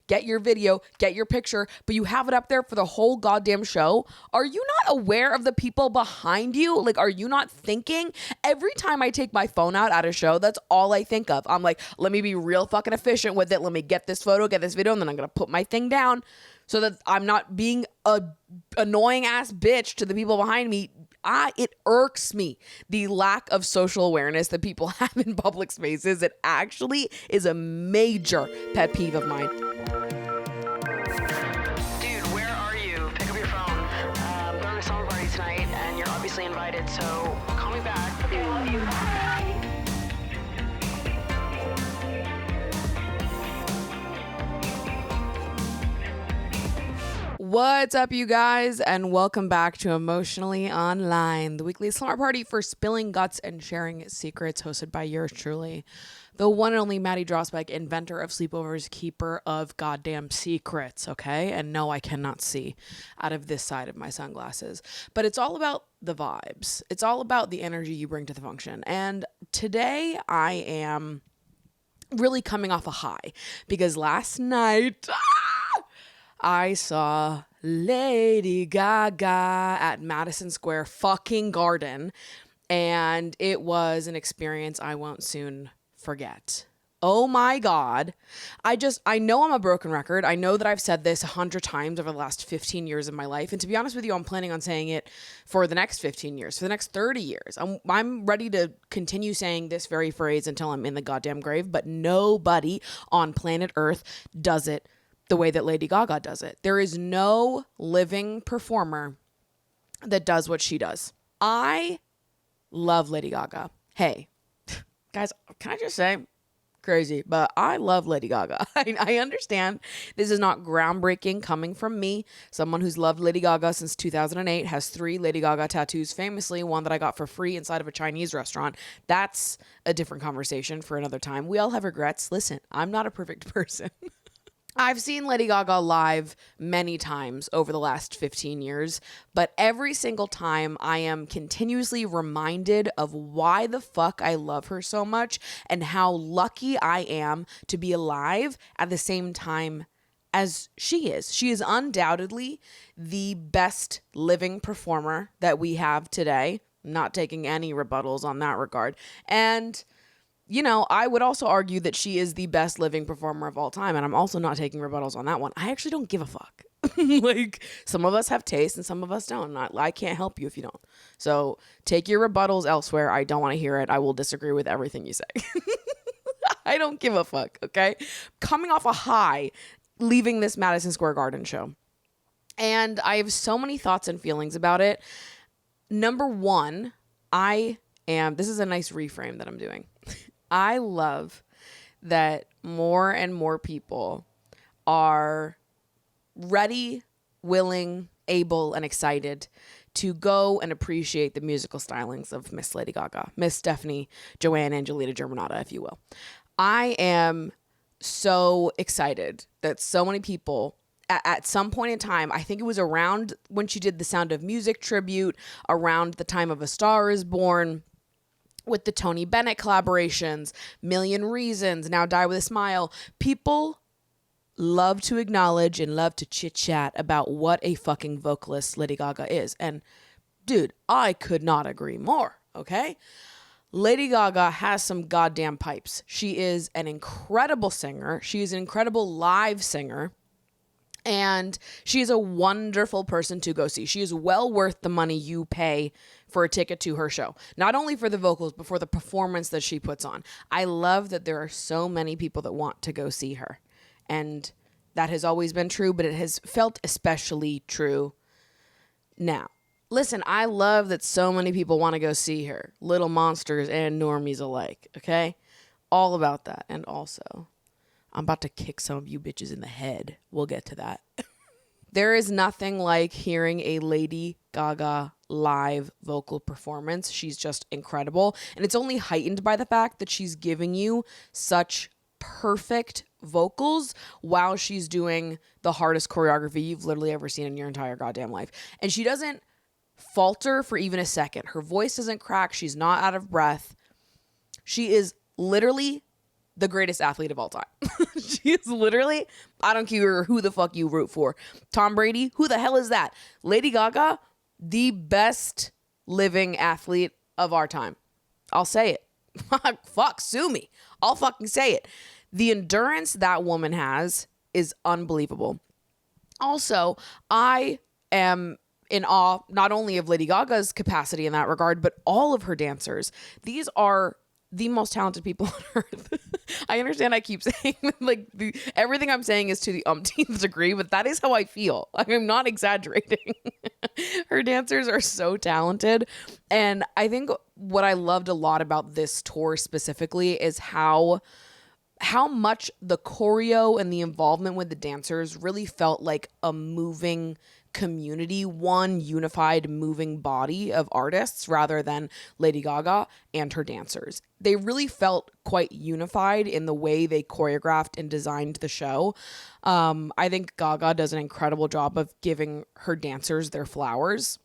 get your video, get your picture, but you have it up there for the whole goddamn show. Are you not aware of the people behind you? Like, are you not thinking? Every time I take my phone out at a show, that's all I think of. I'm like, let me be real fucking efficient with it. Let me get this photo, get this video, and then I'm going to put my thing down so that I'm not being a annoying ass bitch to the people behind me. It irks me, the lack of social awareness that people have in public spaces. It actually is a major pet peeve of mine. Dude, where are you? Pick up your phone. I'm going to a summer party tonight, and you're obviously invited, so call me back. Okay, love you. Bye. What's up, you guys, and welcome back to Emotionally Online, the weekly slumber party for spilling guts and sharing secrets, hosted by yours truly, the one and only Maddie Drossbeck, inventor of sleepovers, keeper of goddamn secrets, okay? And no, I cannot see out of this side of my sunglasses. But it's all about the vibes. It's all about the energy you bring to the function. And today I am really coming off a high because last night I saw Lady Gaga at Madison Square fucking Garden, and it was an experience I won't soon forget. Oh my God. I know I'm a broken record. I know that I've said this 100 times over the last 15 years of my life. And to be honest with you, I'm planning on saying it for the next 15 years, for the next 30 years. I'm ready to continue saying this very phrase until I'm in the goddamn grave, but nobody on planet Earth does it the way that Lady Gaga does it. There is no living performer that does what she does. I love Lady Gaga. Hey, guys, can I just say, crazy, but I love Lady Gaga. I understand this is not groundbreaking coming from me, someone who's loved Lady Gaga since 2008, has 3 Lady Gaga tattoos, famously one that I got for free inside of a Chinese restaurant. That's a different conversation for another time. We all have regrets. Listen, I'm not a perfect person. I've seen Lady Gaga live many times over the last 15 years, but every single time I am continuously reminded of why the fuck I love her so much and how lucky I am to be alive at the same time as she is. She is undoubtedly the best living performer that we have today. I'm not taking any rebuttals on that regard. And you know, I would also argue that she is the best living performer of all time. And I'm also not taking rebuttals on that one. I actually don't give a fuck. Like, some of us have taste and some of us don't. I can't help you if you don't. So take your rebuttals elsewhere. I don't want to hear it. I will disagree with everything you say. I don't give a fuck, okay? Coming off a high, leaving this Madison Square Garden show. And I have so many thoughts and feelings about it. Number one, this is a nice reframe that I'm doing. I love that more and more people are ready, willing, able, and excited to go and appreciate the musical stylings of Miss Lady Gaga, Miss Stephanie Joanne Angelita Germanotta, if you will. I am so excited that so many people at some point in time, I think it was around when she did the Sound of Music tribute, around the time of A Star Is Born, with the Tony Bennett collaborations, Million Reasons, Now Die With a Smile. People love to acknowledge and love to chit chat about what a fucking vocalist Lady Gaga is. And dude, I could not agree more, okay? Lady Gaga has some goddamn pipes. She is an incredible singer. She is an incredible live singer. And she is a wonderful person to go see. She is well worth the money you pay for a ticket to her show. Not only for the vocals, but for the performance that she puts on. I love that there are so many people that want to go see her. And that has always been true, but it has felt especially true now. Listen, I love that so many people want to go see her. Little monsters and normies alike, okay? All about that. And also, I'm about to kick some of you bitches in the head. We'll get to that. There is nothing like hearing a Lady Gaga live vocal performance. She's just incredible. And it's only heightened by the fact that she's giving you such perfect vocals while she's doing the hardest choreography you've literally ever seen in your entire goddamn life. And she doesn't falter for even a second. Her voice doesn't crack. She's not out of breath. She is literally the greatest athlete of all time. She is literally, I don't care who the fuck you root for. Tom Brady, who the hell is that? Lady Gaga, the best living athlete of our time. I'll say it. Fuck, sue me. I'll fucking say it. The endurance that woman has is unbelievable. Also, I am in awe not only of Lady Gaga's capacity in that regard, but all of her dancers. These are the most talented people on earth. I understand I keep saying like everything I'm saying is to the umpteenth degree, but that is how I feel. I'm not exaggerating. Her dancers are so talented. And I think what I loved a lot about this tour specifically is how much the choreo and the involvement with the dancers really felt like a moving community, one unified moving body of artists rather than Lady Gaga and her dancers. They really felt quite unified in the way they choreographed and designed the show. I think Gaga does an incredible job of giving her dancers their flowers.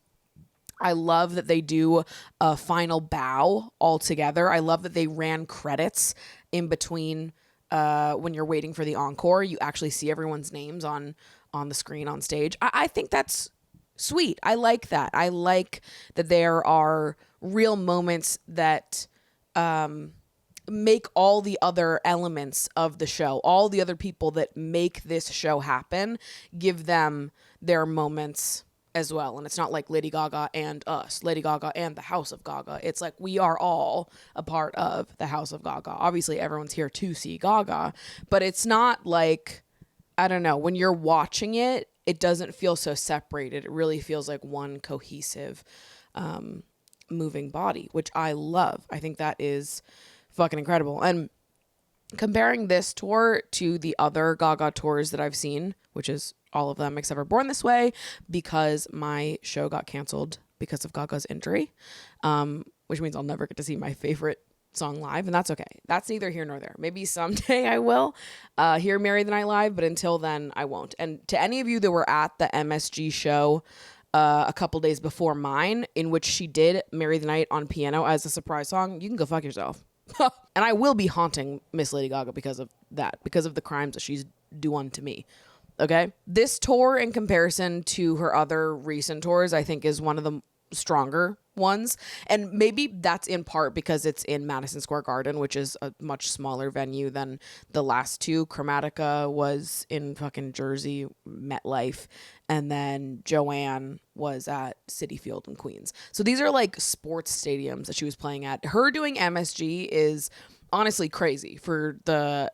I love that they do a final bow all together. I love that they ran credits in between when you're waiting for the encore. You actually see everyone's names on the screen on stage. I think that's sweet. I like that. I like that there are real moments that make all the other elements of the show, all the other people that make this show happen, give them their moments as well. And it's not like Lady Gaga and us, Lady Gaga and the House of Gaga. It's like we are all a part of the House of Gaga. Obviously, everyone's here to see Gaga, but it's not like, I don't know, when you're watching it, it doesn't feel so separated. It really feels like one cohesive moving body, which I love. I think that is fucking incredible. And comparing this tour to the other Gaga tours that I've seen, which is all of them except for Born This Way, because my show got canceled because of Gaga's injury, which means I'll never get to see my favorite song live, and that's okay. That's neither here nor there. Maybe someday I will hear Marry the Night live, but until then I won't. And to any of you that were at the MSG show a couple days before mine, in which she did Marry the Night on piano as a surprise song, you can go fuck yourself. And I will be haunting Miss Lady Gaga because of that, because of the crimes that she's done to me. Okay? This tour, in comparison to her other recent tours, I think is one of the stronger ones. And maybe that's in part because it's in Madison Square Garden, which is a much smaller venue than the last two. Chromatica was in fucking Jersey, MetLife, and then Joanne was at Citi Field in Queens. So these are like sports stadiums that she was playing at. Her doing MSG is honestly crazy for the,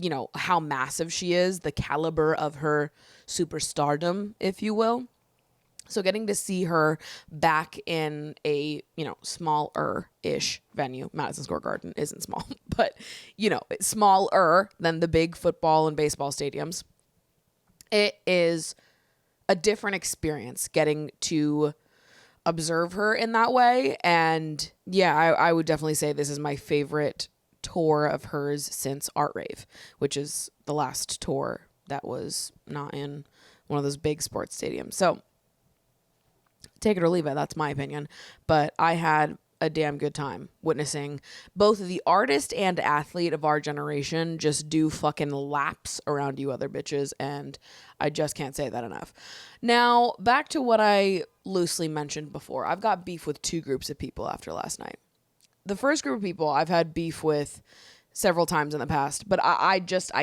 you know, how massive she is, the caliber of her superstardom, if you will. So getting to see her back in a, you know, smaller-ish venue. Madison Square Garden isn't small, but, you know, smaller than the big football and baseball stadiums. It is a different experience getting to observe her in that way. And yeah, I would definitely say this is my favorite tour of hers since Art Rave, which is the last tour that was not in one of those big sports stadiums. So take it or leave it. That's my opinion. But I had a damn good time witnessing both the artist and athlete of our generation just do fucking laps around you other bitches. And I just can't say that enough. Now, back to what I loosely mentioned before. I've got beef with two groups of people after last night. The first group of people I've had beef with several times in the past, but I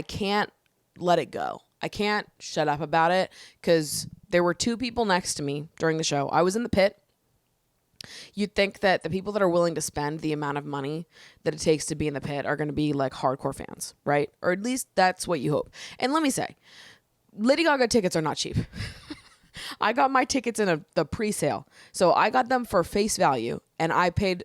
can't let it go. I can't shut up about it because there were two people next to me during the show. I was in the pit. You'd think that the people that are willing to spend the amount of money that it takes to be in the pit are going to be like hardcore fans, right? Or at least that's what you hope. And let me say, Lady Gaga tickets are not cheap. I got my tickets in the pre-sale. So I got them for face value and I paid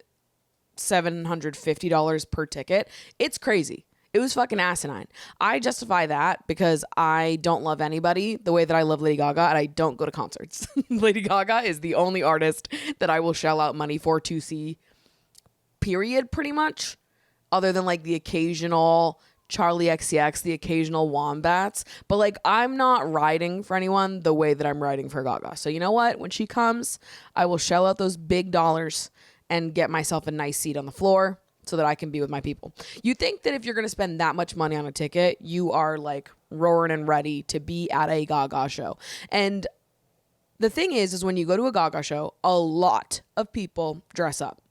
$750 per ticket. It's crazy. It was fucking asinine. I justify that because I don't love anybody the way that I love Lady Gaga, and I don't go to concerts. Lady Gaga is the only artist that I will shell out money for to see, period, pretty much, other than like the occasional Charlie XCX, the occasional Wombats. But like, I'm not riding for anyone the way that I'm riding for Gaga. So you know what? When she comes, I will shell out those big dollars and get myself a nice seat on the floor. so that I can be with my people. You think that if you're going to spend that much money on a ticket, you are like roaring and ready to be at a Gaga show. And the thing is when you go to a Gaga show, a lot of people dress up.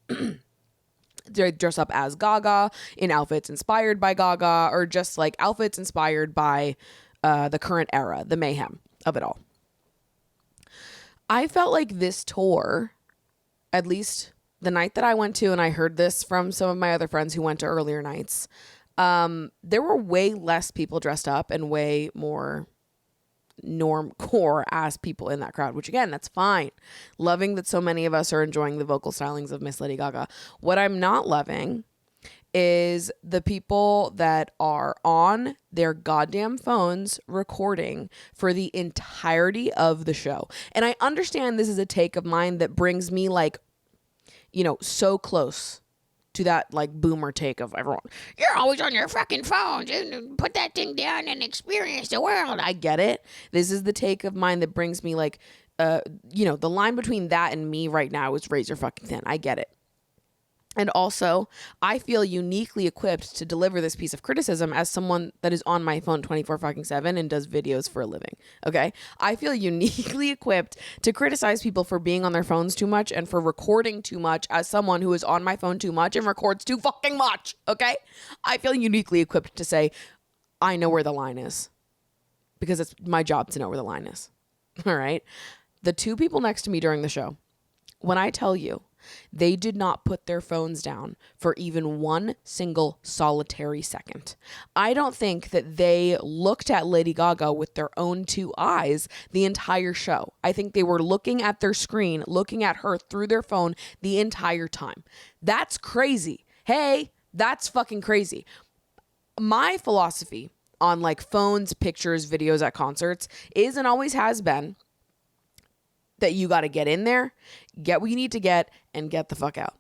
They dress up as Gaga in outfits inspired by Gaga, or just like outfits inspired by the current era, the mayhem of it all. I felt like this tour, at least the night that I went to, and I heard this from some of my other friends who went to earlier nights, there were way less people dressed up and way more normcore ass people in that crowd, which again, that's fine. Loving that so many of us are enjoying the vocal stylings of Miss Lady Gaga. What I'm not loving is the people that are on their goddamn phones recording for the entirety of the show. And I understand this is a take of mine that brings me like, you know, so close to that like boomer take of everyone. You're always on your fucking phones and put that thing down and experience the world. I get it. This is the take of mine that brings me like, you know, the line between that and me right now is razor fucking thin. I get it. And also, I feel uniquely equipped to deliver this piece of criticism as someone that is on my phone 24/7 and does videos for a living. Okay? I feel uniquely equipped to criticize people for being on their phones too much and for recording too much as someone who is on my phone too much and records too fucking much. Okay? I feel uniquely equipped to say, I know where the line is. Because it's my job to know where the line is. All right? The two people next to me during the show, when I tell you, they did not put their phones down for even one single solitary second. I don't think that they looked at Lady Gaga with their own two eyes the entire show. I think they were looking at their screen, looking at her through their phone the entire time. That's crazy. Hey, that's fucking crazy. My philosophy on like phones, pictures, videos at concerts is and always has been that you got to get in there, get what you need to get, and get the fuck out.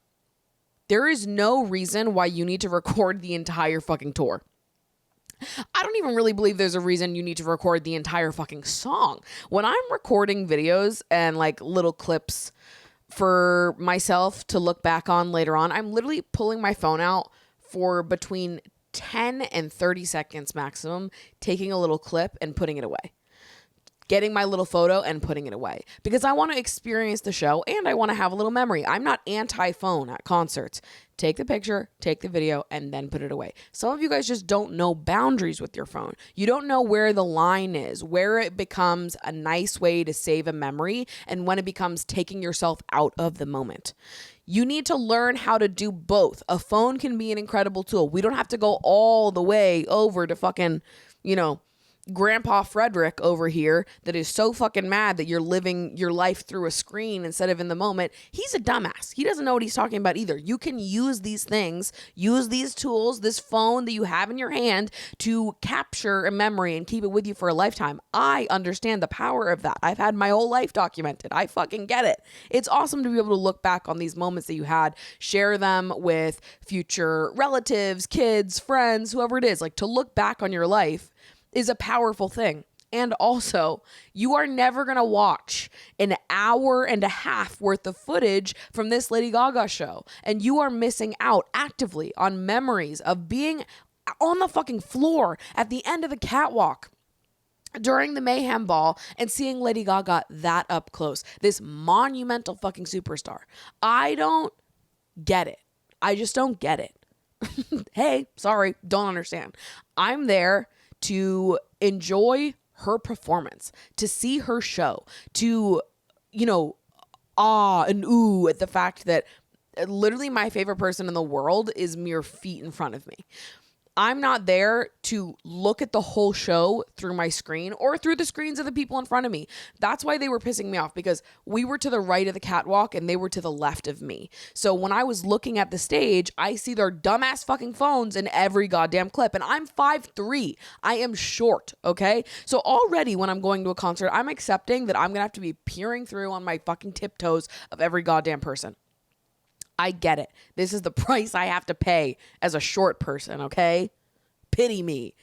There is no reason why you need to record the entire fucking tour. I don't even really believe there's a reason you need to record the entire fucking song. When I'm recording videos and like little clips for myself to look back on later on, I'm literally pulling my phone out for between 10 and 30 seconds maximum, taking a little clip and putting it away. Getting my little photo and putting it away because I want to experience the show and I want to have a little memory. I'm not anti-phone at concerts. Take the picture, take the video, and then put it away. Some of you guys just don't know boundaries with your phone. You don't know where the line is, where it becomes a nice way to save a memory and when it becomes taking yourself out of the moment. You need to learn how to do both. A phone can be an incredible tool. We don't have to go all the way over to fucking, you know, Grandpa Frederick over here that is so fucking mad that you're living your life through a screen instead of in the moment. He's a dumbass. He doesn't know what he's talking about either. You can use these things, use these tools, this phone that you have in your hand to capture a memory and keep it with you for a lifetime. I understand the power of that. I've had my whole life documented. I fucking get it. It's awesome to be able to look back on these moments that you had, share them with future relatives, kids, friends, whoever it is. Like to look back on your life is a powerful thing. And also, you are never going to watch an hour and a half worth of footage from this Lady Gaga show. And you are missing out actively on memories of being on the fucking floor at the end of the catwalk during the Mayhem Ball and seeing Lady Gaga that up close. This monumental fucking superstar. I don't get it. I just don't get it. Hey, sorry, don't understand. I'm there to enjoy her performance, to see her show, to, you know, and ooh at the fact that literally my favorite person in the world is mere feet in front of me. I'm not there to look at the whole show through my screen or through the screens of the people in front of me. That's why they were pissing me off, because we were to the right of the catwalk and they were to the left of me. So when I was looking at the stage, I see their dumbass fucking phones in every goddamn clip. And I'm 5'3". I am short, okay? So already when I'm going to a concert, I'm accepting that I'm going to have to be peering through on my fucking tiptoes of every goddamn person. I get it. This is the price I have to pay as a short person, okay? Pity me.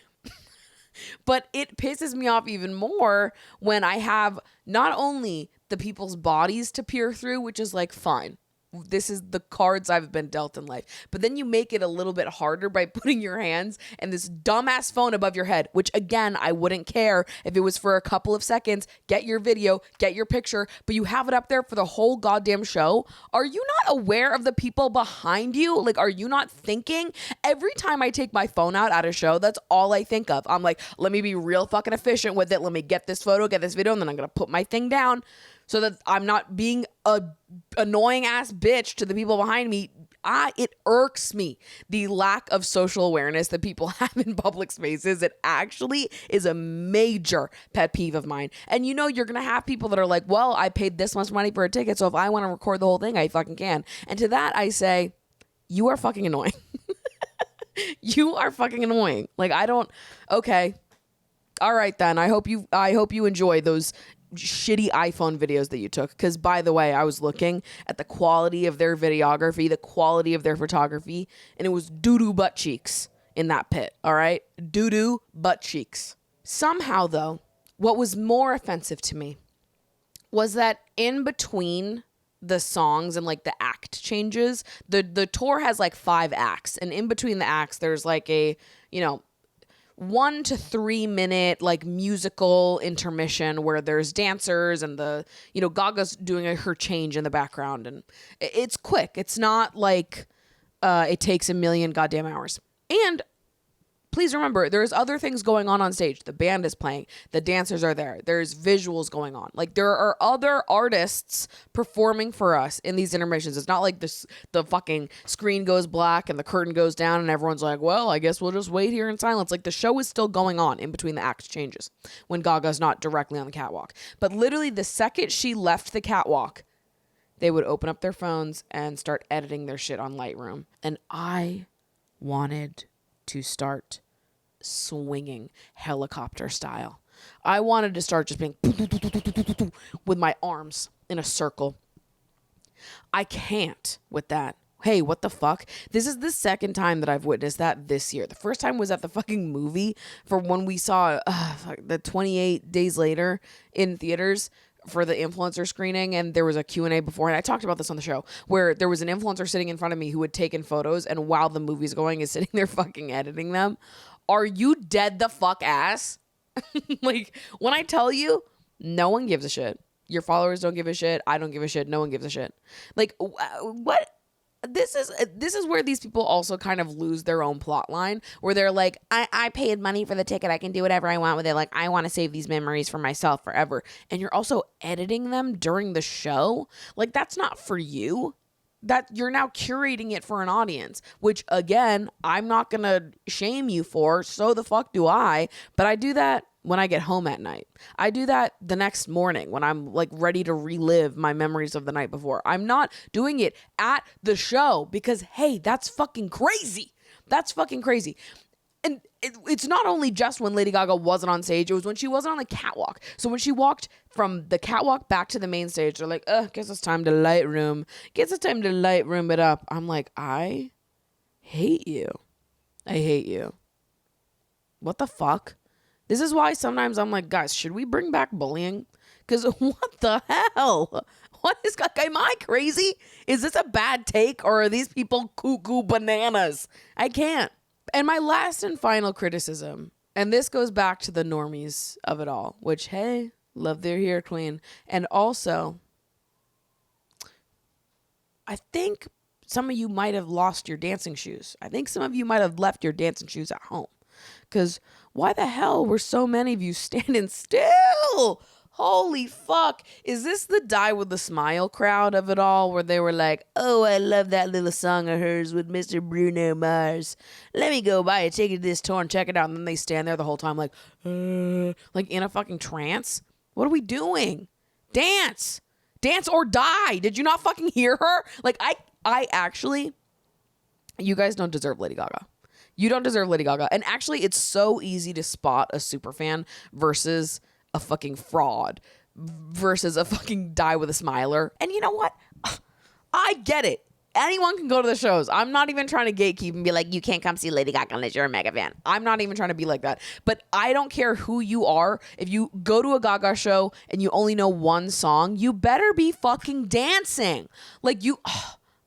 But it pisses me off even more when I have not only the people's bodies to peer through, which is like fine. this is the cards I've been dealt in life. But then you make it a little bit harder by putting your hands and this dumbass phone above your head, which again, I wouldn't care if it was for a couple of seconds. Get your video, get your picture, but you have it up there for the whole goddamn show. Are you not aware of the people behind you? Like, are you not thinking? Every time I take my phone out at a show, that's all I think of. I'm like, let me be real fucking efficient with it. Let me get this photo, get this video, and then I'm going to put my thing down so that I'm not being a annoying ass bitch to the people behind me. It irks me, the lack of social awareness that people have in public spaces. It actually is a major pet peeve of mine. And you know, you're going to have people that are like, well, I paid this much money for a ticket, so if I want to record the whole thing, I fucking can. And to that, I say, you are fucking annoying. You are fucking annoying. Like, okay. All right, then. I hope you enjoy those shitty iPhone videos that you took, because by the way, I was looking at the quality of their videography, the quality of their photography, and it was doo-doo butt cheeks in that pit. All right, doo-doo butt cheeks. Somehow though, what was more offensive to me was that in between the songs and like the act changes, the tour has like 5 acts, and in between the acts there's like a 1 to 3 minute like musical intermission where there's dancers and Gaga's doing her change in the background, and it's quick. It's not like it takes a million goddamn hours. And please remember, there's other things going on stage. The band is playing. The dancers are there. There's visuals going on. Like, there are other artists performing for us in these intermissions. It's not like the fucking screen goes black and the curtain goes down and everyone's like, well, I guess we'll just wait here in silence. Like, the show is still going on in between the act changes when Gaga's not directly on the catwalk. But literally the second she left the catwalk, they would open up their phones and start editing their shit on Lightroom. And I wanted to start swinging helicopter style. I wanted to start just being with my arms in a circle. I can't with that. Hey, what the fuck? This is the second time that I've witnessed that this year. The first time was at the fucking movie for when we saw the 28 Days Later in theaters for the influencer screening, and there was a Q&A before, and I talked about this on the show, where there was an influencer sitting in front of me who had taken photos, and while the movie's going is sitting there fucking editing them. Are you dead the fuck ass? Like, when I tell you, no one gives a shit. Your followers don't give a shit. I don't give a shit. No one gives a shit. Like, what? This is where these people also kind of lose their own plot line, where they're like, I paid money for the ticket. I can do whatever I want with it. Like, I want to save these memories for myself forever. And you're also editing them during the show. Like, that's not for you. That you're now curating it for an audience, which again, I'm not going to shame you for. So the fuck do I? But I do that when I get home at night. I do that the next morning when I'm like ready to relive my memories of the night before. I'm not doing it at the show because, hey, that's fucking crazy. That's fucking crazy. And it's not only just when Lady Gaga wasn't on stage, it was when she wasn't on the catwalk. So when she walked from the catwalk back to the main stage, they're like, guess it's time to Lightroom. Guess it's time to Lightroom it up. I'm like, I hate you. I hate you. What the fuck? This is why sometimes I'm like, guys, should we bring back bullying? Because what the hell? Am I crazy? Is this a bad take, or are these people cuckoo bananas? I can't. And my last and final criticism, and this goes back to the normies of it all, which, hey, love their hair queen. And also, I think some of you might have lost your dancing shoes. I think some of you might have left your dancing shoes at home. Because why the hell were so many of you standing still? Holy fuck. Is this the Die With a Smile crowd of it all, where they were like, oh, I love that little song of hers with Mr. Bruno Mars. Let me go buy a ticket to this tour and check it out. And then they stand there the whole time like in a fucking trance. What are we doing? Dance. Dance or die. Did you not fucking hear her? Like, I actually, you guys don't deserve Lady Gaga. You don't deserve Lady Gaga. And actually, it's so easy to spot a super fan versus a fucking fraud versus a fucking Die With a Smiler. And you know what? I get it. Anyone can go to the shows. I'm not even trying to gatekeep and be like, you can't come see Lady Gaga unless you're a mega fan. I'm not even trying to be like that. But I don't care who you are. If you go to a Gaga show and you only know one song, you better be fucking dancing. Like,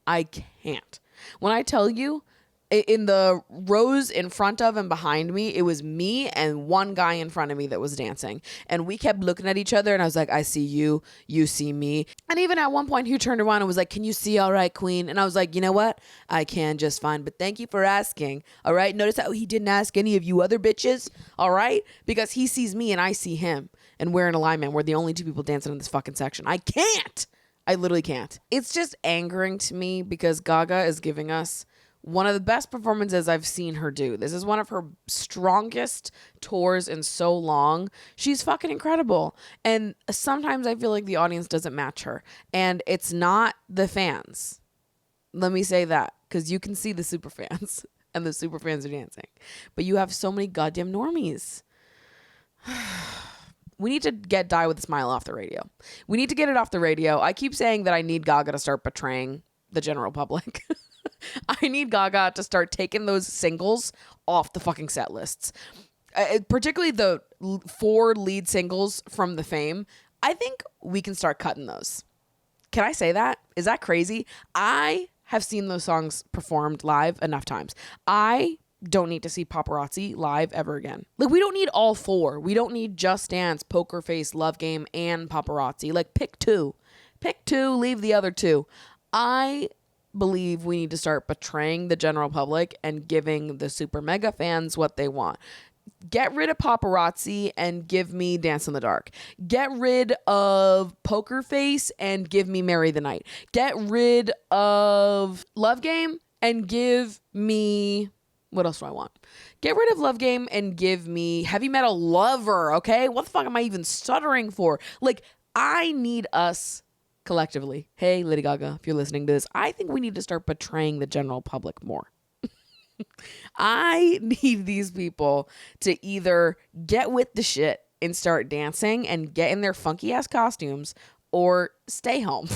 I can't. When I tell you, in the rows in front of and behind me, it was me and one guy in front of me that was dancing. And we kept looking at each other and I was like, I see you, you see me. And even at one point he turned around and was like, can you see all right, queen? And I was like, you know what? I can just fine, but thank you for asking. All right. Notice how he didn't ask any of you other bitches. All right. Because he sees me and I see him and we're in alignment. We're the only two people dancing in this fucking section. I can't. I literally can't. It's just angering to me because Gaga is giving us one of the best performances I've seen her do. This is one of her strongest tours in so long. She's fucking incredible. And sometimes I feel like the audience doesn't match her. And it's not the fans. Let me say that. Because you can see the super fans. And the super fans are dancing. But you have so many goddamn normies. We need to get Die With a Smile off the radio. We need to get it off the radio. I keep saying that I need Gaga to start betraying the general public. I need Gaga to start taking those singles off the fucking set lists. Particularly the 4 lead singles from the Fame. I think we can start cutting those. Can I say that? Is that crazy? I have seen those songs performed live enough times. I don't need to see Paparazzi live ever again. Like, we don't need all 4. We don't need Just Dance, Poker Face, Love Game, and Paparazzi. Like, pick 2. Pick 2, leave the other 2. I believe we need to start betraying the general public and giving the super mega fans what they want. Get rid of Paparazzi and give me Dance in the Dark. Get rid of Poker Face and give me Marry the Night. Get rid of Love Game and give me... What else do I want? Get rid of Love Game and give me Heavy Metal Lover, okay? What the fuck am I even stuttering for? Like, I need us... collectively, hey, Lady Gaga, if you're listening to this, I think we need to start betraying the general public more. I need these people to either get with the shit and start dancing and get in their funky ass costumes or stay home.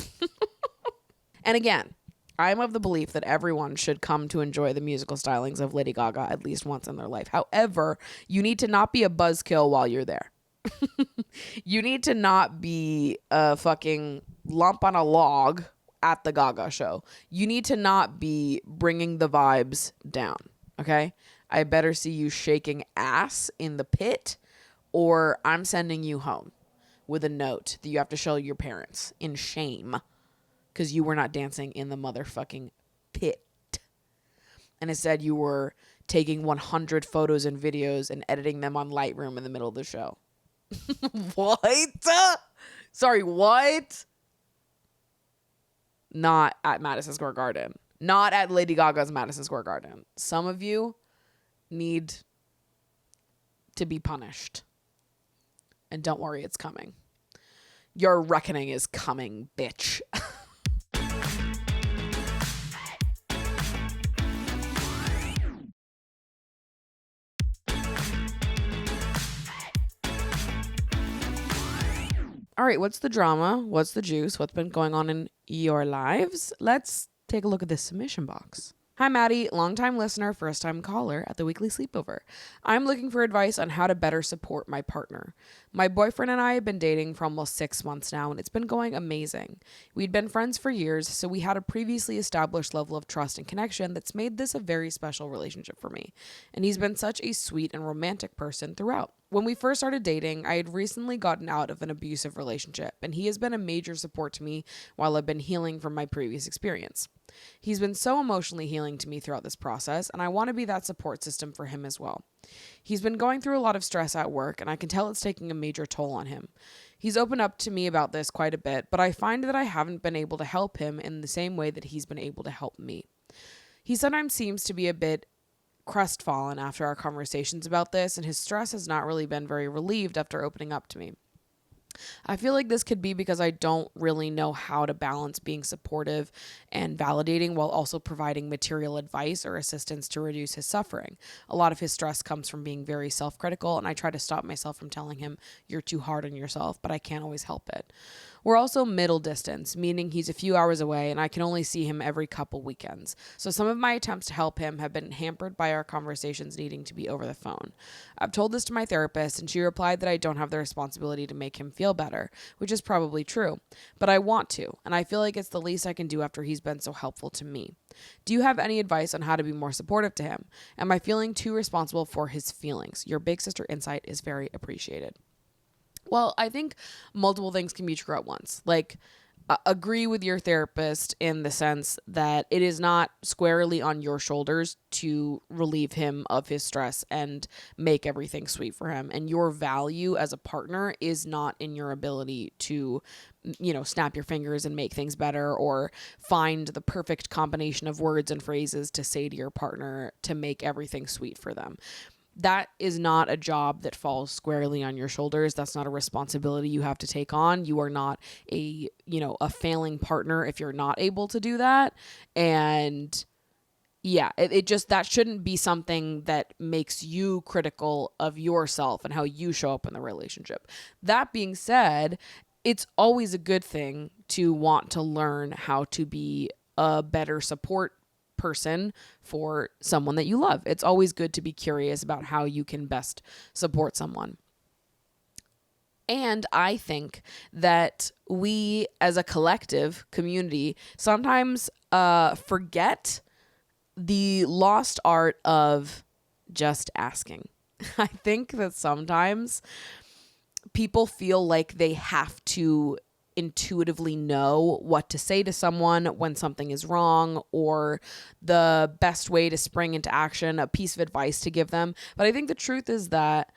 And again, I'm of the belief that everyone should come to enjoy the musical stylings of Lady Gaga at least once in their life. However, you need to not be a buzzkill while you're there. You need to not be a fucking lump on a log at the Gaga show. You need to not be bringing the vibes down, okay? I better see you shaking ass in the pit, or I'm sending you home with a note that you have to show your parents in shame because you were not dancing in the motherfucking pit. And instead you were taking 100 photos and videos and editing them on Lightroom in the middle of the show. What? Sorry, what? Not at Madison Square Garden. Not at Lady Gaga's Madison Square Garden. Some of you need to be punished. And don't worry, it's coming. Your reckoning is coming, bitch. All right, what's the drama? What's the juice? What's been going on in your lives? Let's take a look at this submission box. Hi, Maddie, longtime listener, first-time caller at the Weekly Sleepover. I'm looking for advice on how to better support my partner. My boyfriend and I have been dating for almost 6 months now, and it's been going amazing. We'd been friends for years, so we had a previously established level of trust and connection that's made this a very special relationship for me. And he's been such a sweet and romantic person throughout. When we first started dating, I had recently gotten out of an abusive relationship, and he has been a major support to me while I've been healing from my previous experience. He's been so emotionally healing to me throughout this process, and I want to be that support system for him as well. He's been going through a lot of stress at work, and I can tell it's taking a major toll on him. He's opened up to me about this quite a bit, but I find that I haven't been able to help him in the same way that he's been able to help me. He sometimes seems to be a bit crestfallen after our conversations about this, and his stress has not really been very relieved after opening up to me. I feel like this could be because I don't really know how to balance being supportive and validating while also providing material advice or assistance to reduce his suffering. A lot of his stress comes from being very self-critical, and I try to stop myself from telling him, you're too hard on yourself, but I can't always help it. We're also middle distance, meaning he's a few hours away and I can only see him every couple weekends. So some of my attempts to help him have been hampered by our conversations needing to be over the phone. I've told this to my therapist and she replied that I don't have the responsibility to make him feel better, which is probably true. But I want to, and I feel like it's the least I can do after he's been so helpful to me. Do you have any advice on how to be more supportive to him? Am I feeling too responsible for his feelings? Your big sister insight is very appreciated. Well, I think multiple things can be true at once. Like, agree with your therapist in the sense that it is not squarely on your shoulders to relieve him of his stress and make everything sweet for him. And your value as a partner is not in your ability to, snap your fingers and make things better or find the perfect combination of words and phrases to say to your partner to make everything sweet for them. That is not a job that falls squarely on your shoulders. That's not a responsibility you have to take on. You are not a failing partner if you're not able to do that. And yeah, it just, that shouldn't be something that makes you critical of yourself and how you show up in the relationship. That being said, it's always a good thing to want to learn how to be a better support person for someone that you love. It's always good to be curious about how you can best support someone. And I think that we as a collective community sometimes forget the lost art of just asking. I think that sometimes people feel like they have to intuitively know what to say to someone when something is wrong or the best way to spring into action, a piece of advice to give them. But I think the truth is that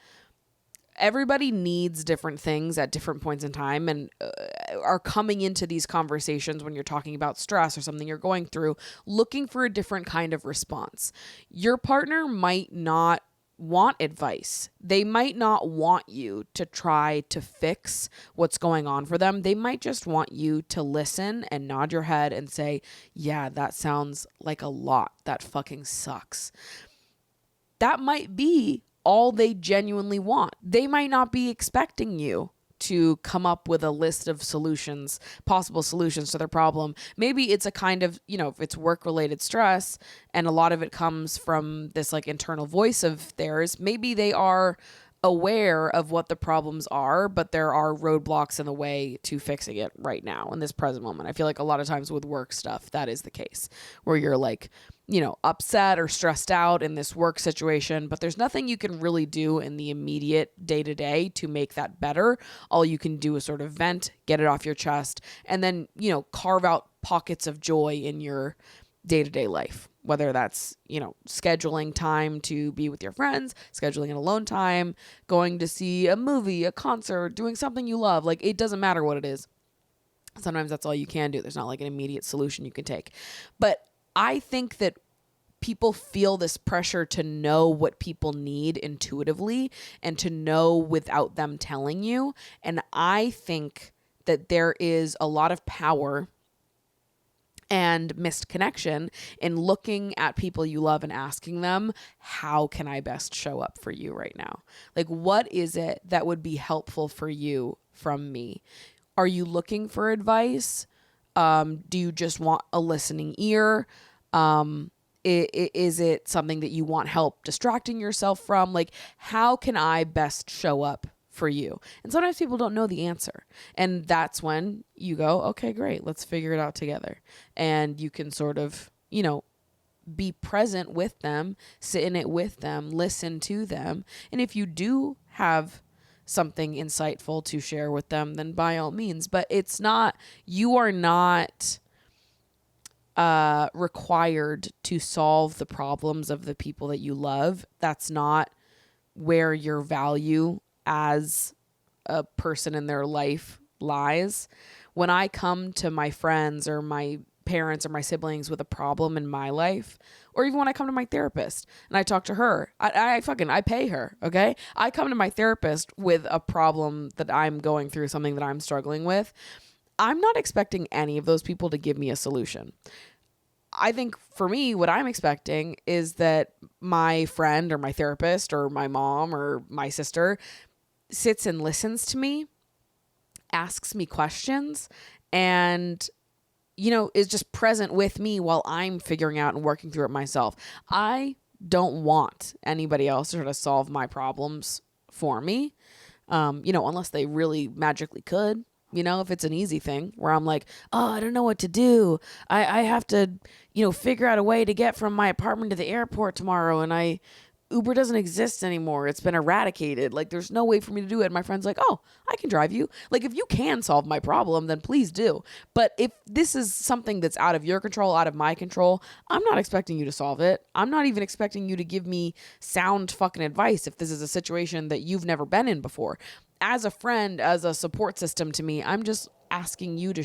everybody needs different things at different points in time and are coming into these conversations when you're talking about stress or something you're going through, looking for a different kind of response. Your partner might not want advice. They might not want you to try to fix what's going on for them. They might just want you to listen and nod your head and say, yeah, that sounds like a lot. That fucking sucks. That might be all they genuinely want. They might not be expecting you to come up with a list of solutions, possible solutions to their problem. Maybe it's a kind of, if it's work-related stress and a lot of it comes from this like internal voice of theirs, maybe they are aware of what the problems are, but there are roadblocks in the way to fixing it right now in this present moment. I feel like a lot of times with work stuff, that is the case, where you're like, upset or stressed out in this work situation, but there's nothing you can really do in the immediate day-to-day to make that better. All you can do is sort of vent, get it off your chest, and then, carve out pockets of joy in your day-to-day life, whether that's, scheduling time to be with your friends, scheduling an alone time, going to see a movie, a concert, doing something you love. Like, it doesn't matter what it is. Sometimes that's all you can do. There's not like an immediate solution you can take. But I think that people feel this pressure to know what people need intuitively and to know without them telling you. And I think that there is a lot of power and missed connection in looking at people you love and asking them, how can I best show up for you right now? Like, what is it that would be helpful for you from me? Are you looking for advice? Do you just want a listening ear? Is it something that you want help distracting yourself from? Like, how can I best show up for you? And sometimes people don't know the answer. And that's when you go, okay, great, let's figure it out together. And you can sort of, be present with them, sit in it with them, listen to them. And if you do have something insightful to share with them, then by all means. But you are not required to solve the problems of the people that you love. That's not where your value as a person in their life lies. When I come to my friends or my parents or my siblings with a problem in my life, or even when I come to my therapist and I talk to her, I pay her, okay? I come to my therapist with a problem that I'm going through, something that I'm struggling with. I'm not expecting any of those people to give me a solution. I think for me, what I'm expecting is that my friend or my therapist or my mom or my sister sits and listens to me asks me questions and, is just present with me while I'm figuring out and working through it myself. I don't want anybody else to try to solve my problems for me, unless they really magically could. If it's an easy thing where I'm like, oh, I don't know what to do. I have to, figure out a way to get from my apartment to the airport tomorrow. And Uber doesn't exist anymore. It's been eradicated. Like, there's no way for me to do it. And my friend's like, oh, I can drive you. Like, if you can solve my problem, then please do. But if this is something that's out of your control, out of my control, I'm not expecting you to solve it. I'm not even expecting you to give me sound fucking advice if this is a situation that you've never been in before. As a friend, as a support system to me, I'm just asking you to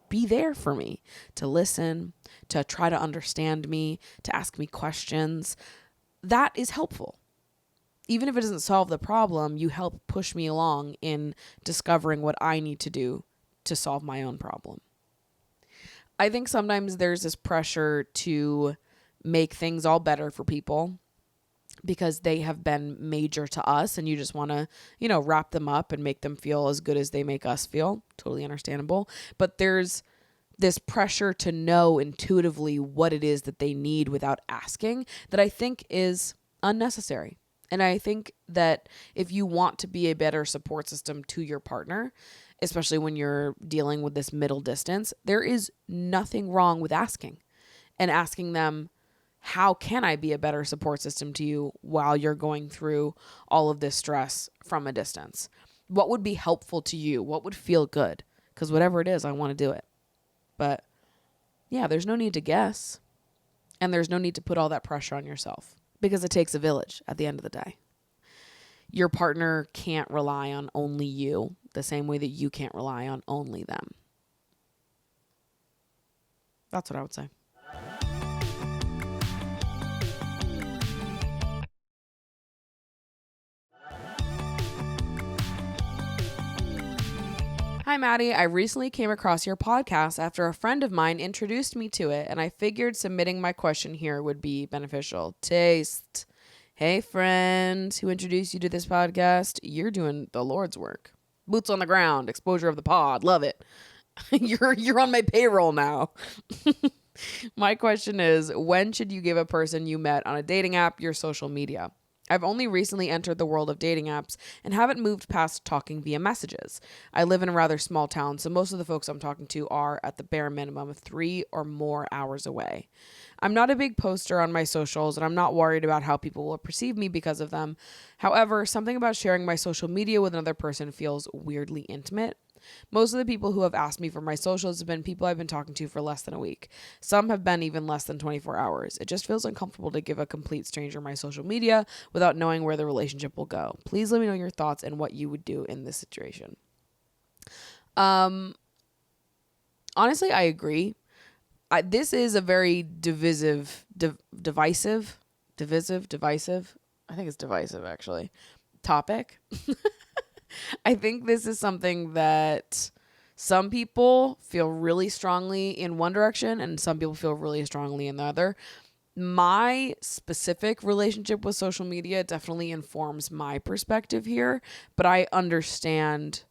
be there for me, to listen, to try to understand me, to ask me questions. That is helpful. Even if it doesn't solve the problem, you help push me along in discovering what I need to do to solve my own problem. I think sometimes there's this pressure to make things all better for people because they have been major to us, and you just want to, wrap them up and make them feel as good as they make us feel. Totally understandable. But there's this pressure to know intuitively what it is that they need without asking that I think is unnecessary. And I think that if you want to be a better support system to your partner, especially when you're dealing with this middle distance, there is nothing wrong with asking them, how can I be a better support system to you while you're going through all of this stress from a distance? What would be helpful to you? What would feel good? Because whatever it is, I want to do it. But yeah, there's no need to guess. And there's no need to put all that pressure on yourself because it takes a village at the end of the day. Your partner can't rely on only you the same way that you can't rely on only them. That's what I would say. Hi, Maddie. I recently came across your podcast after a friend of mine introduced me to it, and I figured submitting my question here would be beneficial. Taste. Hey, friend who introduced you to this podcast. You're doing the Lord's work. Boots on the ground, exposure of the pod. Love it. You're on my payroll now. My question is, when should you give a person you met on a dating app your social media? I've only recently entered the world of dating apps and haven't moved past talking via messages. I live in a rather small town, so most of the folks I'm talking to are at the bare minimum 3 or more hours away. I'm not a big poster on my socials, and I'm not worried about how people will perceive me because of them. However, something about sharing my social media with another person feels weirdly intimate. Most of the people who have asked me for my socials have been people I've been talking to for less than a week. Some have been even less than 24 hours. It just feels uncomfortable to give a complete stranger my social media without knowing where the relationship will go. Please let me know your thoughts and what you would do in this situation. Honestly, I agree. This is a very divisive, I think it's divisive actually, topic. I think this is something that some people feel really strongly in one direction and some people feel really strongly in the other. My specific relationship with social media definitely informs my perspective here, but I understand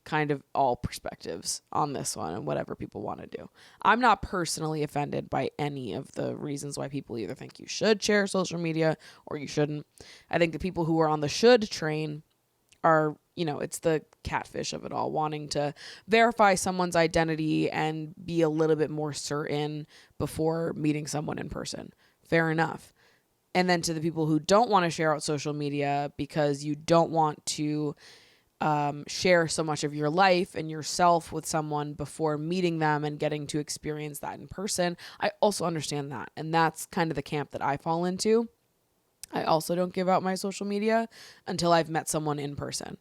kind of all perspectives on this one and whatever people want to do. I'm not personally offended by any of the reasons why people either think you should share social media or you shouldn't. I think the people who are on the should train are, it's the catfish of it all, wanting to verify someone's identity and be a little bit more certain before meeting someone in person. Fair enough. And then to the people who don't want to share out social media because you don't want to share so much of your life and yourself with someone before meeting them and getting to experience that in person, I also understand that. And that's kind of the camp that I fall into. I also don't give out my social media until I've met someone in person.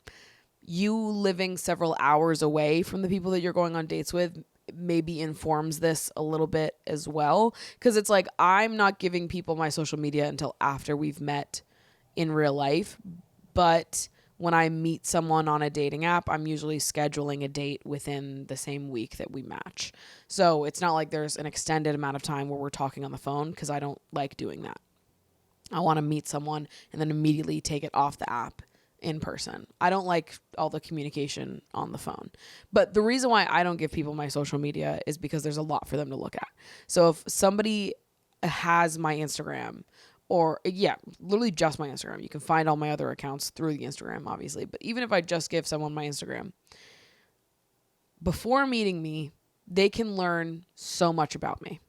You living several hours away from the people that you're going on dates with maybe informs this a little bit as well. Because it's like, I'm not giving people my social media until after we've met in real life. But when I meet someone on a dating app, I'm usually scheduling a date within the same week that we match. So it's not like there's an extended amount of time where we're talking on the phone because I don't like doing that. I want to meet someone and then immediately take it off the app in person. I don't like all the communication on the phone. But the reason why I don't give people my social media is because there's a lot for them to look at. So if somebody has my Instagram, or yeah, literally just my Instagram, you can find all my other accounts through the Instagram, obviously. But even if I just give someone my Instagram, before meeting me, they can learn so much about me.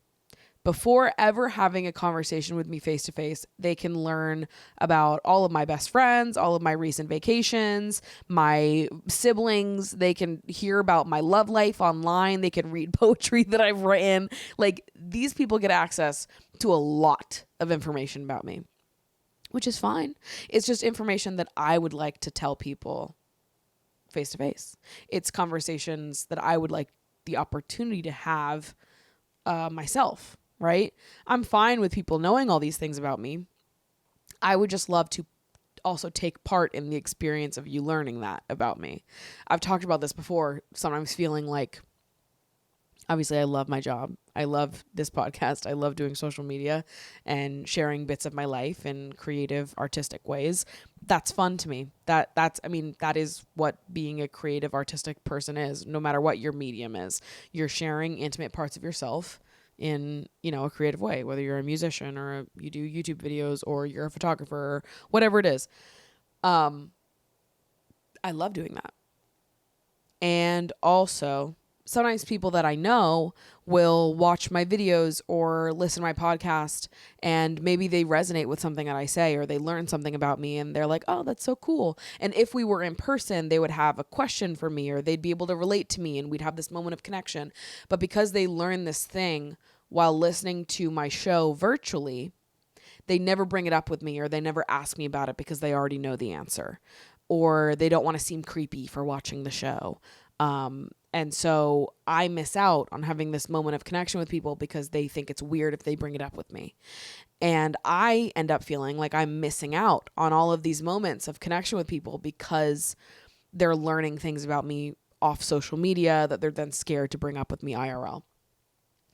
Before ever having a conversation with me face to face, they can learn about all of my best friends, all of my recent vacations, my siblings. They can hear about my love life online. They can read poetry that I've written. Like, these people get access to a lot of information about me, which is fine. It's just information that I would like to tell people face to face. It's conversations that I would like the opportunity to have myself. Right? I'm fine with people knowing all these things about me. I would just love to also take part in the experience of you learning that about me. I've talked about this before, sometimes feeling like, obviously, I love my job. I love this podcast. I love doing social media and sharing bits of my life in creative, artistic ways. That's fun to me. That is what being a creative, artistic person is, no matter what your medium is. You're sharing intimate parts of yourself in, a creative way, whether you're a musician or you do YouTube videos or you're a photographer or whatever it is. I love doing that. And also, sometimes people that I know will watch my videos or listen to my podcast, and maybe they resonate with something that I say, or they learn something about me and they're like, oh, that's so cool. And if we were in person, they would have a question for me, or they'd be able to relate to me, and we'd have this moment of connection. But because they learn this thing while listening to my show virtually, they never bring it up with me, or they never ask me about it because they already know the answer, or they don't want to seem creepy for watching the show. And so I miss out on having this moment of connection with people because they think it's weird if they bring it up with me. And I end up feeling like I'm missing out on all of these moments of connection with people because they're learning things about me off social media that they're then scared to bring up with me IRL.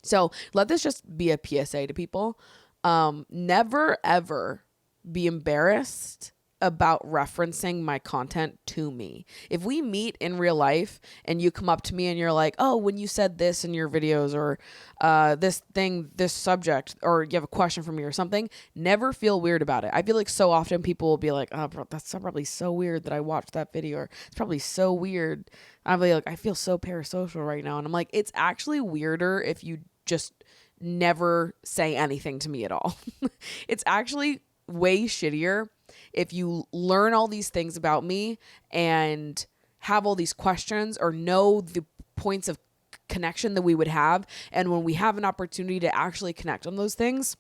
So let this just be a PSA to people. Never, ever be embarrassed about referencing my content to me. If we meet in real life and you come up to me and you're like, oh, when you said this in your videos, or this subject, or you have a question for me or something, never feel weird about it. I feel like so often people will be like, oh, bro, that's probably so weird that I watched that video, or it's probably so weird. I'm like, I feel so parasocial right now. And I'm like, it's actually weirder if you just never say anything to me at all. It's actually way shittier if you learn all these things about me and have all these questions or know the points of connection that we would have. And when we have an opportunity to actually connect on those things,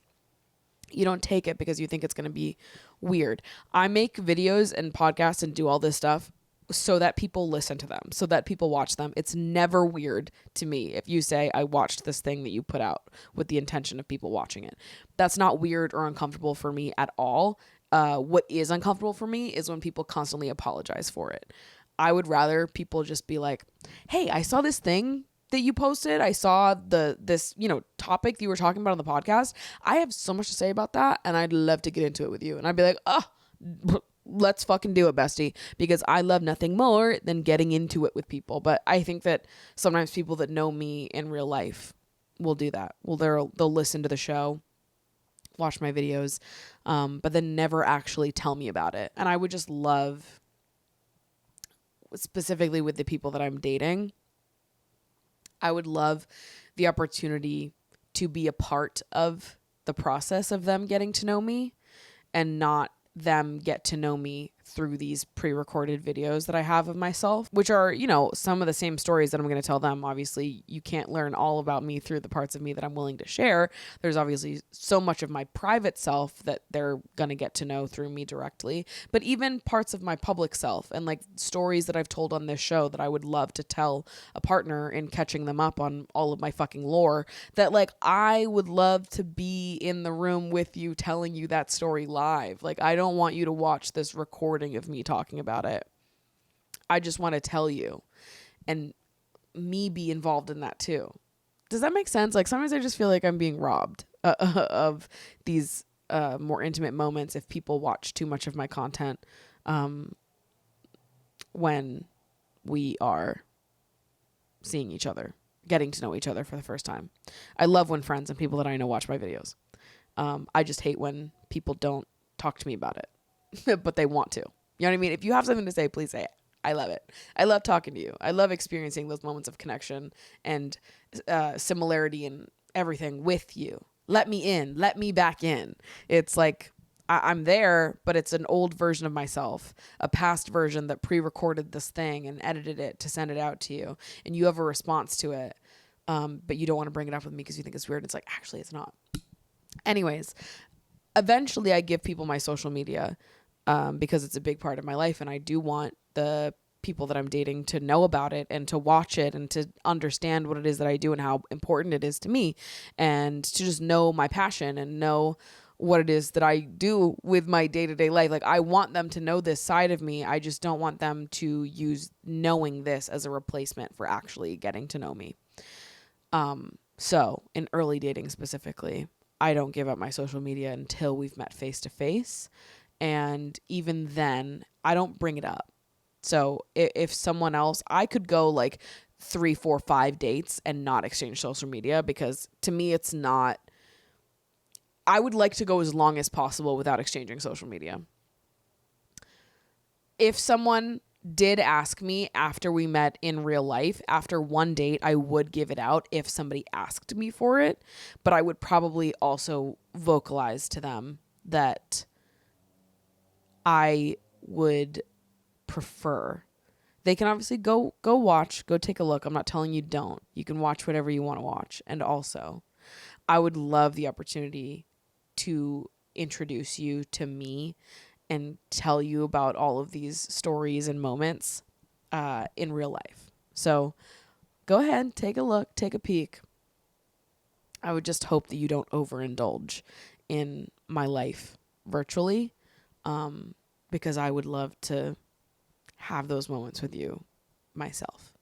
you don't take it because you think it's going to be weird. I make videos and podcasts and do all this stuff so that people listen to them, so that people watch them. It's never weird to me if you say, I watched this thing that you put out with the intention of people watching it. That's not weird or uncomfortable for me at all. What is uncomfortable for me is when people constantly apologize for it. I would rather people just be like, hey, I saw this thing that you posted. I saw this topic that you were talking about on the podcast. I have so much to say about that, and I'd love to get into it with you. And I'd be like, let's fucking do it, bestie, because I love nothing more than getting into it with people. But I think that sometimes people that know me in real life will do that. Well, they'll listen to the show, watch my videos, but then never actually tell me about it. And I would just love, specifically with the people that I'm dating, I would love the opportunity to be a part of the process of them getting to know me, and not them get to know me through these pre-recorded videos that I have of myself, which are, some of the same stories that I'm going to tell them. Obviously, you can't learn all about me through the parts of me that I'm willing to share. There's obviously so much of my private self that they're going to get to know through me directly, but even parts of my public self and like stories that I've told on this show that I would love to tell a partner in catching them up on all of my fucking lore, that like I would love to be in the room with you telling you that story live. Like, I don't want you to watch this recording of me talking about it. I just want to tell you and me be involved in that too. Does that make sense? Like, sometimes I just feel like I'm being robbed of these more intimate moments if people watch too much of my content when we are seeing each other, getting to know each other for the first time. I love when friends and people that I know watch my videos. I just hate when people don't talk to me about it, but they want to. You know what I mean? If you have something to say, please say it. I love it. I love talking to you. I love experiencing those moments of connection and similarity and everything with you. Let me in. Let me back in. It's like I'm there, but it's an old version of myself, a past version that pre-recorded this thing and edited it to send it out to you. And you have a response to it, but you don't want to bring it up with me because you think it's weird. It's like, actually, it's not. Anyways, eventually I give people my social media because it's a big part of my life, and I do want the people that I'm dating to know about it and to watch it and to understand what it is that I do and how important it is to me, and to just know my passion and know what it is that I do with my day-to-day life. Like, I want them to know this side of me. I just don't want them to use knowing this as a replacement for actually getting to know me. So in early dating specifically, I don't give up my social media until we've met face to face. And even then, I don't bring it up. So if someone else, I could go like 3, 4, 5 dates and not exchange social media, because to me, it's not, I would like to go as long as possible without exchanging social media. If someone did ask me after we met in real life, after one date, I would give it out if somebody asked me for it, but I would probably also vocalize to them that I would prefer. They can obviously go watch, go take a look. I'm not telling you don't. You can watch whatever you want to watch. And also, I would love the opportunity to introduce you to me and tell you about all of these stories and moments in real life. So go ahead, take a look, take a peek. I would just hope that you don't overindulge in my life virtually, because I would love to have those moments with you myself.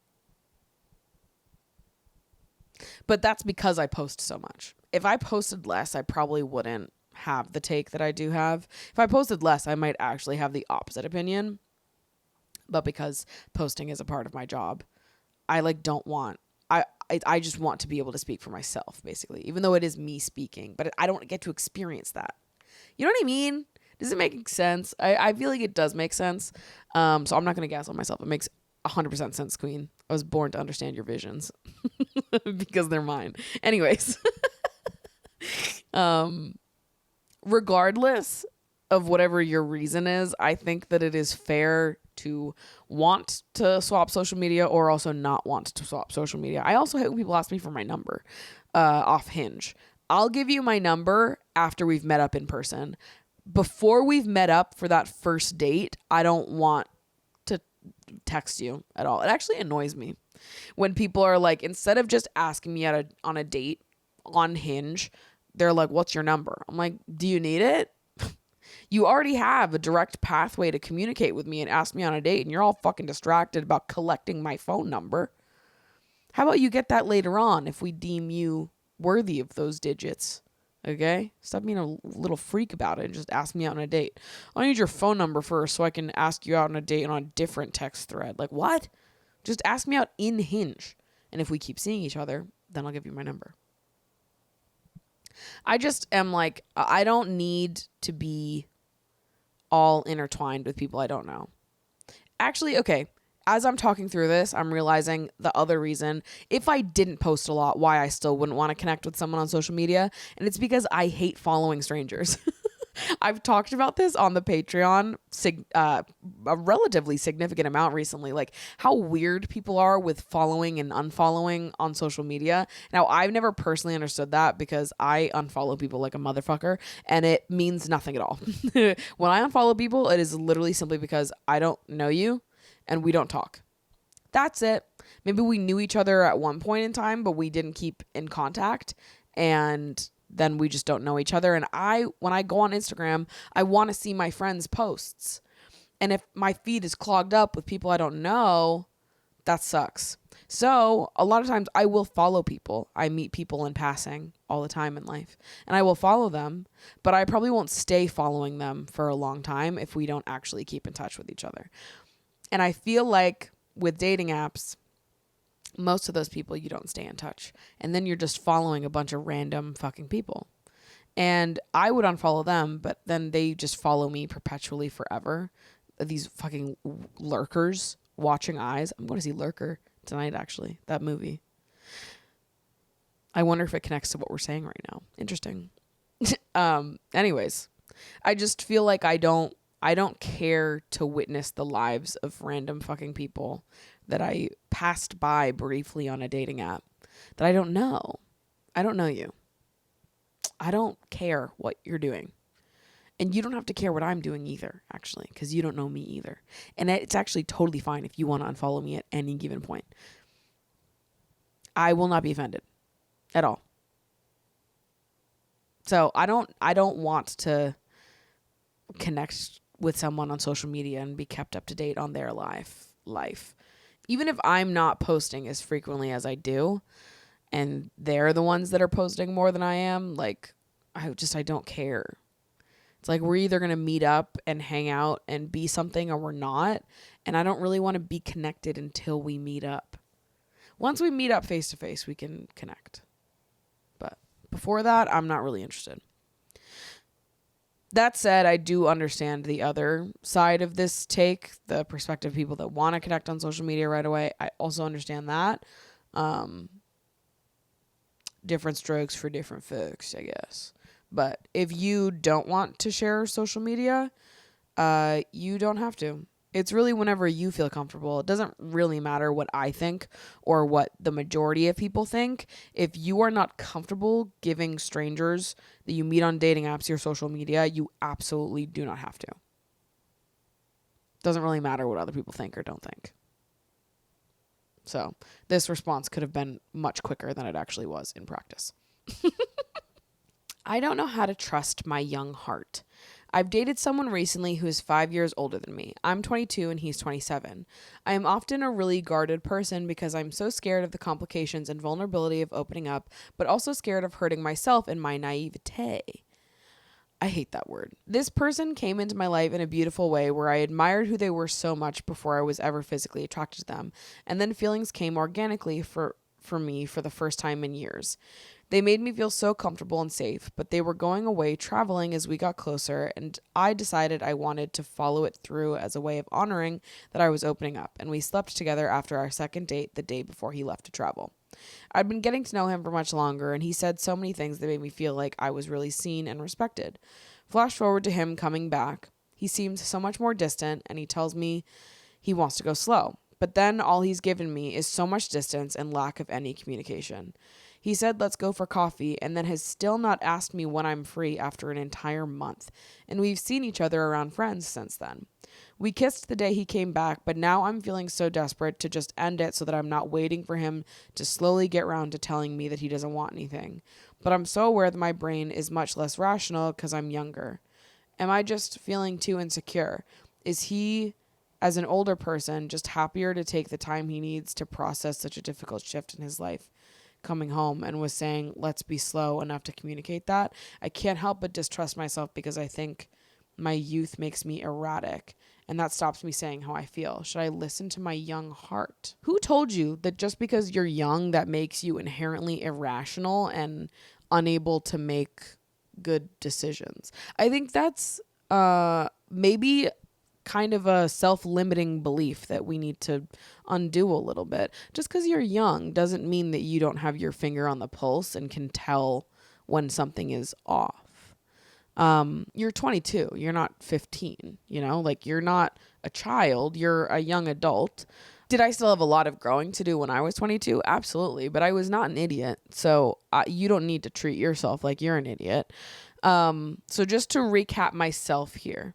But that's because I post so much. If I posted less, I probably wouldn't have the take that I do have. If I posted less, I might actually have the opposite opinion. But because posting is a part of my job, I I just want to be able to speak for myself, basically, even though it is me speaking, but I don't get to experience that. You know what I mean? Does it make sense? I feel like it does make sense. So I'm not going to gaslight myself. It makes 100% sense, Queen. I was born to understand your visions because they're mine. Anyways, regardless of whatever your reason is, I think that it is fair to want to swap social media or also not want to swap social media. I also hate when people ask me for my number off Hinge. I'll give you my number after we've met up in person. Before we've met up for that first date, I don't want to text you at all. It actually annoys me when people are like, instead of just asking me on a date on Hinge, they're like, what's your number? I'm like, do you need it? You already have a direct pathway to communicate with me and ask me on a date, and you're all fucking distracted about collecting my phone number. How about you get that later on if we deem you worthy of those digits? Okay? Stop being a little freak about it and just ask me out on a date. I need your phone number first so I can ask you out on a date on a different text thread. Like, what? Just ask me out in Hinge. And if we keep seeing each other, then I'll give you my number. I just am like, I don't need to be all intertwined with people I don't know. Actually, okay, as I'm talking through this, I'm realizing the other reason, if I didn't post a lot, why I still wouldn't want to connect with someone on social media. And it's because I hate following strangers. I've talked about this on the Patreon a relatively significant amount recently, like how weird people are with following and unfollowing on social media. Now, I've never personally understood that because I unfollow people like a motherfucker, and it means nothing at all. When I unfollow people, it is literally simply because I don't know you and we don't talk. That's it. Maybe we knew each other at one point in time, but we didn't keep in contact, and then we just don't know each other. And when I go on Instagram, I want to see my friends' posts. And if my feed is clogged up with people I don't know, that sucks. So a lot of times I will follow people. I meet people in passing all the time in life, and I will follow them, but I probably won't stay following them for a long time if we don't actually keep in touch with each other. And I feel like with dating apps, most of those people you don't stay in touch. And then you're just following a bunch of random fucking people. And I would unfollow them, but then they just follow me perpetually forever. These fucking lurkers, watching eyes. I'm going to see Lurker tonight, actually, that movie. I wonder if it connects to what we're saying right now. Interesting. Anyways, I just feel like I don't care to witness the lives of random fucking people that I passed by briefly on a dating app that I don't know. I don't know you. I don't care what you're doing. And you don't have to care what I'm doing either, actually, because you don't know me either. And it's actually totally fine if you want to unfollow me at any given point. I will not be offended at all. So I don't want to connect with someone on social media and be kept up to date on their life. Even if I'm not posting as frequently as I do, and they're the ones that are posting more than I am, like, I don't care. It's like we're either going to meet up and hang out and be something or we're not. And I don't really want to be connected until we meet up. Once we meet up face to face, we can connect. But before that, I'm not really interested. That said, I do understand the other side of this take, the perspective of people that want to connect on social media right away. I also understand that. Different strokes for different folks, I guess. But if you don't want to share social media, you don't have to. It's really whenever you feel comfortable. It doesn't really matter what I think or what the majority of people think. If you are not comfortable giving strangers that you meet on dating apps your social media, you absolutely do not have to. Doesn't really matter what other people think or don't think. So this response could have been much quicker than it actually was in practice. I don't know how to trust my young heart. I've dated someone recently who is 5 years older than me. I'm 22 and he's 27. I am often a really guarded person because I'm so scared of the complications and vulnerability of opening up, but also scared of hurting myself in my naivete. I hate that word. This person came into my life in a beautiful way where I admired who they were so much before I was ever physically attracted to them, and then feelings came organically for me for the first time in years. They made me feel so comfortable and safe, but they were going away traveling as we got closer, and I decided I wanted to follow it through as a way of honoring that I was opening up, and we slept together after our second date the day before he left to travel. I'd been getting to know him for much longer, and he said so many things that made me feel like I was really seen and respected. Flash forward to him coming back. He seems so much more distant, and he tells me he wants to go slow. But then all he's given me is so much distance and lack of any communication. He said, let's go for coffee, and then has still not asked me when I'm free after an entire month. And we've seen each other around friends since then. We kissed the day he came back, but now I'm feeling so desperate to just end it so that I'm not waiting for him to slowly get around to telling me that he doesn't want anything. But I'm so aware that my brain is much less rational because I'm younger. Am I just feeling too insecure? Is he, as an older person, just happier to take the time he needs to process such a difficult shift in his life? Coming home and was saying, let's be slow enough to communicate that. I can't help but distrust myself because I think my youth makes me erratic, and that stops me saying how I feel. Should I listen to my young heart? Who told you that just because you're young, that makes you inherently irrational and unable to make good decisions? I think that's maybe kind of a self-limiting belief that we need to undo a little bit. Just because you're young doesn't mean that you don't have your finger on the pulse and can tell when something is off. You're 22. You're not 15, like you're not a child. You're a young adult. Did I still have a lot of growing to do when I was 22? Absolutely. But I was not an idiot. So you don't need to treat yourself like you're an idiot. So just to recap myself here.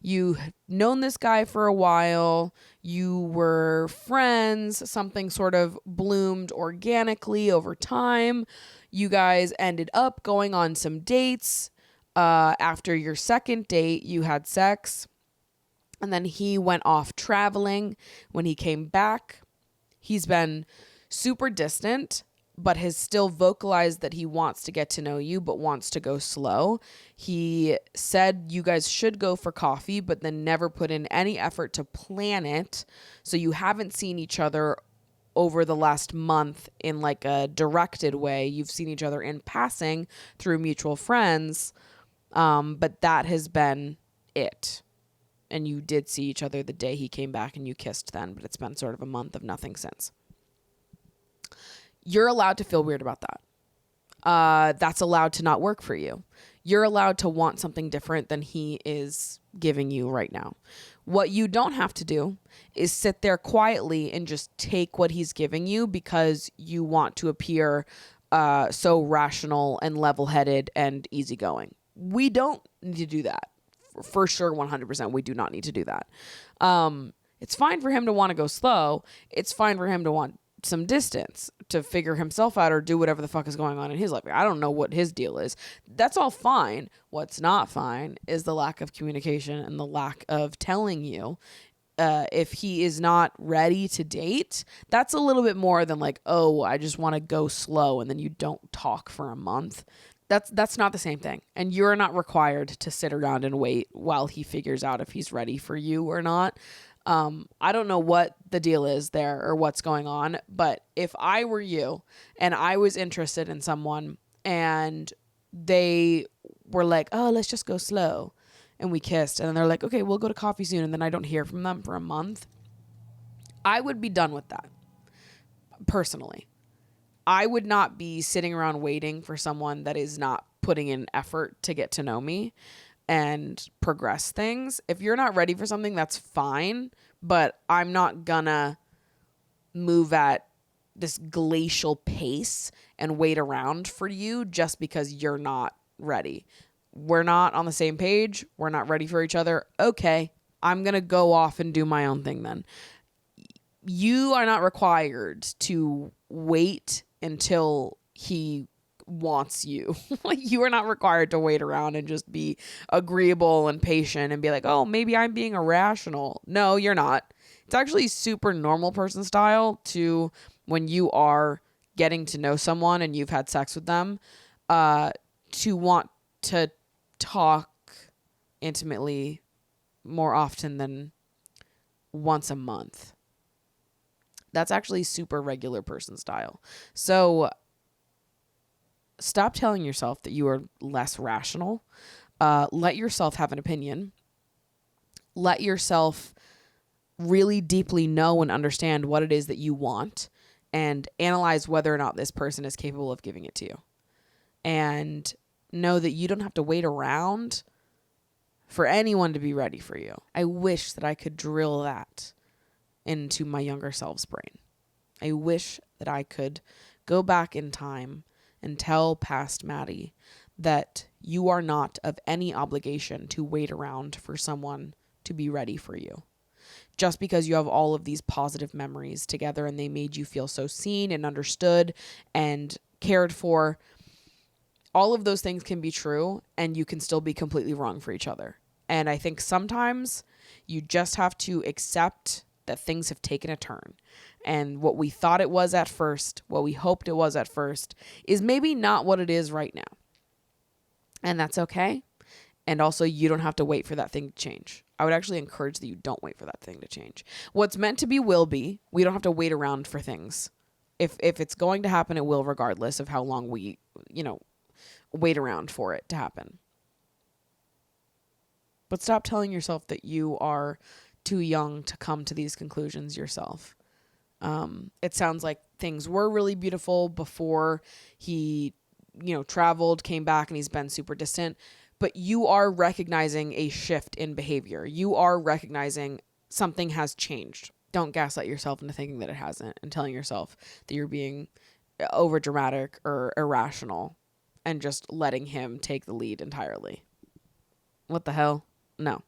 You've known this guy for a while. You were friends. Something sort of bloomed organically over time. You guys ended up going on some dates. After your second date, you had sex. And then he went off traveling. When he came back, he's been super distant. but has still vocalized that he wants to get to know you, but wants to go slow. He said you guys should go for coffee, but then never put in any effort to plan it. So you haven't seen each other over the last month in like a directed way. You've seen each other in passing through mutual friends, but that has been it. And you did see each other the day he came back and you kissed then, but it's been sort of a month of nothing since. You're allowed to feel weird about that. That's allowed to not work for you. You're allowed to want something different than he is giving you right now. What you don't have to do is sit there quietly and just take what he's giving you because you want to appear so rational and level-headed and easygoing. We don't need to do that. For sure, 100%, we do not need to do that. It's fine for him to want to go slow. It's fine for him to want some distance to figure himself out or do whatever the fuck is going on in his life. I don't know what his deal is. That's all fine. What's not fine is the lack of communication and the lack of telling you if he is not ready to date. That's a little bit more than like, oh, I just want to go slow, and then you don't talk for a month. That's not the same thing. And you're not required to sit around and wait while he figures out if he's ready for you or not. I don't know what the deal is there or what's going on, but if I were you and I was interested in someone and they were like, oh, let's just go slow, and we kissed, and then they're like, okay, we'll go to coffee soon, and then I don't hear from them for a month, I would be done with that. Personally, I would not be sitting around waiting for someone that is not putting in effort to get to know me and progress things. If you're not ready for something, that's fine, but I'm not gonna move at this glacial pace and wait around for you just because you're not ready. We're not on the same page. We're not ready for each other. Okay, I'm gonna go off and do my own thing then. You are not required to wait until he wants you. You are not required to wait around and just be agreeable and patient and be like, oh, maybe I'm being irrational. No, you're not. It's actually super normal person style to, when you are getting to know someone and you've had sex with them, to want to talk intimately more often than once a month. That's actually super regular person style. So stop telling yourself that you are less rational. Let yourself have an opinion. Let yourself really deeply know and understand what it is that you want and analyze whether or not this person is capable of giving it to you. And know that you don't have to wait around for anyone to be ready for you. I wish that I could drill that into my younger self's brain. I wish that I could go back in time and tell past Maddie that you are not of any obligation to wait around for someone to be ready for you. Just because you have all of these positive memories together and they made you feel so seen and understood and cared for, all of those things can be true and you can still be completely wrong for each other. And I think sometimes you just have to accept that things have taken a turn. And what we thought it was at first, what we hoped it was at first, is maybe not what it is right now. And that's okay. And also, you don't have to wait for that thing to change. I would actually encourage that you don't wait for that thing to change. What's meant to be will be. We don't have to wait around for things. If it's going to happen, it will, regardless of how long we, wait around for it to happen. But stop telling yourself that you are too young to come to these conclusions yourself. It sounds like things were really beautiful before he, traveled, came back, and he's been super distant. But you are recognizing a shift in behavior. You are recognizing something has changed. Don't gaslight yourself into thinking that it hasn't and telling yourself that you're being over dramatic or irrational and just letting him take the lead entirely. What the hell? No.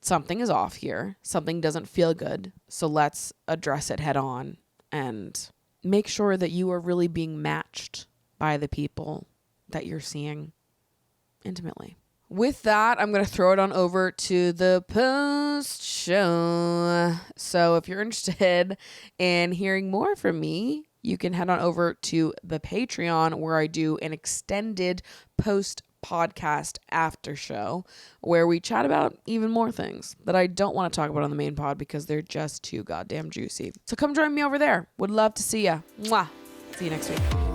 Something is off here. Something doesn't feel good. So let's address it head on and make sure that you are really being matched by the people that you're seeing intimately. With that, I'm going to throw it on over to the post show. So if you're interested in hearing more from me, you can head on over to the Patreon, where I do an extended post podcast after show where we chat about even more things that I don't want to talk about on the main pod because they're just too goddamn juicy. So come join me over there. Would love to see ya. Mwah. See you next week.